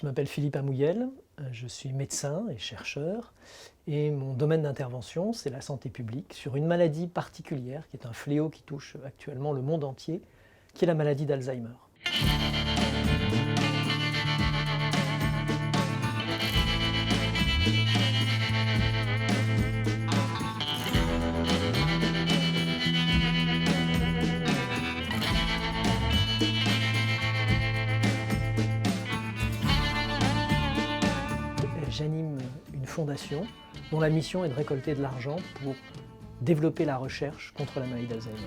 Je m'appelle Philippe Amouyel, je suis médecin et chercheur et mon domaine d'intervention c'est la santé publique sur une maladie particulière qui est un fléau qui touche actuellement le monde entier, qui est la maladie d'Alzheimer. J'anime une fondation dont la mission est de récolter de l'argent pour développer la recherche contre la maladie d'Alzheimer.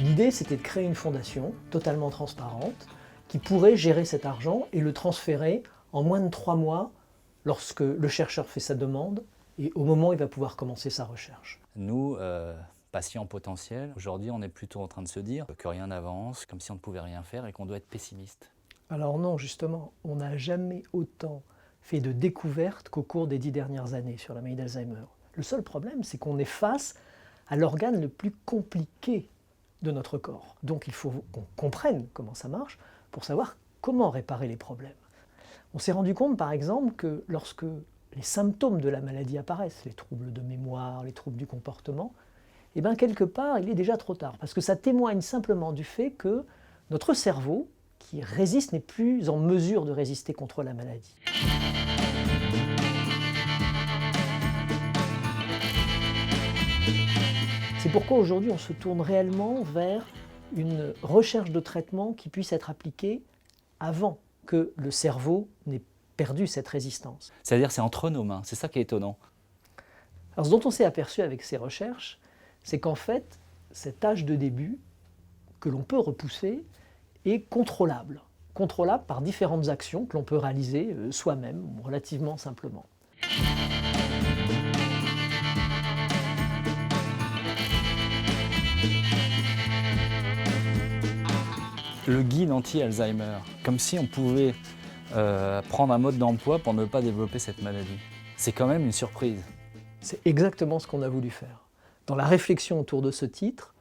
L'idée, c'était de créer une fondation totalement transparente qui pourrait gérer cet argent et le transférer en moins de 3 mois lorsque le chercheur fait sa demande et au moment où il va pouvoir commencer sa recherche. Nous, patients potentiels, aujourd'hui on est plutôt en train de se dire que rien n'avance, comme si on ne pouvait rien faire et qu'on doit être pessimiste. Alors non, justement, on n'a jamais autant fait de découvertes qu'au cours des 10 dernières années sur la maladie d'Alzheimer. Le seul problème, c'est qu'on est face à l'organe le plus compliqué de notre corps. Donc il faut qu'on comprenne comment ça marche pour savoir comment réparer les problèmes. On s'est rendu compte par exemple que lorsque les symptômes de la maladie apparaissent, les troubles de mémoire, les troubles du comportement, et bien quelque part il est déjà trop tard parce que ça témoigne simplement du fait que notre cerveau qui résiste n'est plus en mesure de résister contre la maladie. C'est pourquoi aujourd'hui on se tourne réellement vers une recherche de traitement qui puisse être appliquée avant que le cerveau n'ait perdu cette résistance. C'est-à-dire c'est entre nos mains, c'est ça qui est étonnant. Alors ce dont on s'est aperçu avec ces recherches, c'est qu'en fait cet âge de début que l'on peut repousser est contrôlable. Contrôlable par différentes actions que l'on peut réaliser soi-même, relativement simplement. Le guide anti-Alzheimer, comme si on pouvait prendre un mode d'emploi pour ne pas développer cette maladie. C'est quand même une surprise. C'est exactement ce qu'on a voulu faire. Dans la réflexion autour de ce titre,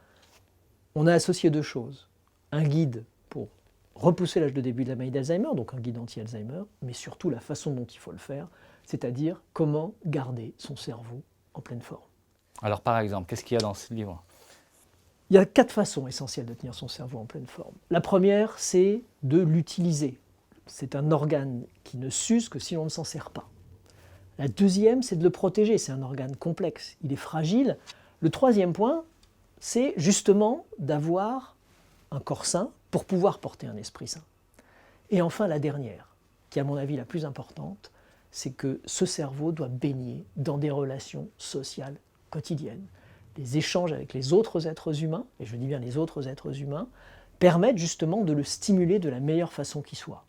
on a associé 2 choses. Un guide pour repousser l'âge de début de la maladie d'Alzheimer, donc un guide anti-Alzheimer, mais surtout la façon dont il faut le faire, c'est-à-dire comment garder son cerveau en pleine forme. Alors par exemple, qu'est-ce qu'il y a dans ce livre ? Il y a 4 façons essentielles de tenir son cerveau en pleine forme. La première, c'est de l'utiliser. C'est un organe qui ne s'use que si on ne s'en sert pas. La deuxième, c'est de le protéger. C'est un organe complexe, il est fragile. Le troisième point, c'est justement d'avoir un corps sain pour pouvoir porter un esprit sain. Et enfin, la dernière, qui est à mon avis la plus importante, c'est que ce cerveau doit baigner dans des relations sociales quotidiennes. Les échanges avec les autres êtres humains, et je dis bien les autres êtres humains, permettent justement de le stimuler de la meilleure façon qui soit.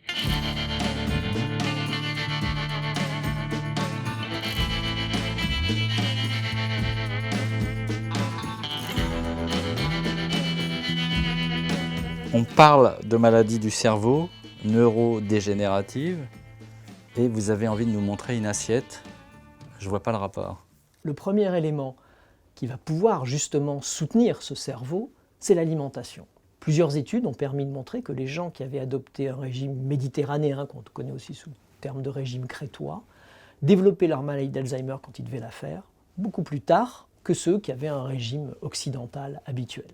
On parle de maladie du cerveau, neurodégénérative, et vous avez envie de nous montrer une assiette. Je ne vois pas le rapport. Le premier élément qui va pouvoir justement soutenir ce cerveau, c'est l'alimentation. Plusieurs études ont permis de montrer que les gens qui avaient adopté un régime méditerranéen, qu'on connaît aussi sous le terme de régime crétois, développaient leur maladie d'Alzheimer quand ils devaient la faire, beaucoup plus tard que ceux qui avaient un régime occidental habituel.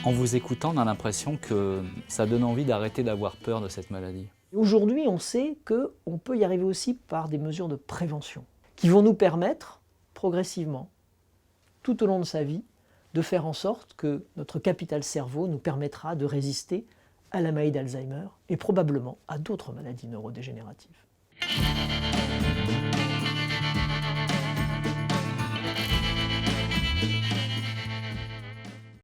En vous écoutant, on a l'impression que ça donne envie d'arrêter d'avoir peur de cette maladie. Aujourd'hui, on sait qu'on peut y arriver aussi par des mesures de prévention qui vont nous permettre, progressivement, tout au long de sa vie, de faire en sorte que notre capital cerveau nous permettra de résister à la maladie d'Alzheimer et probablement à d'autres maladies neurodégénératives.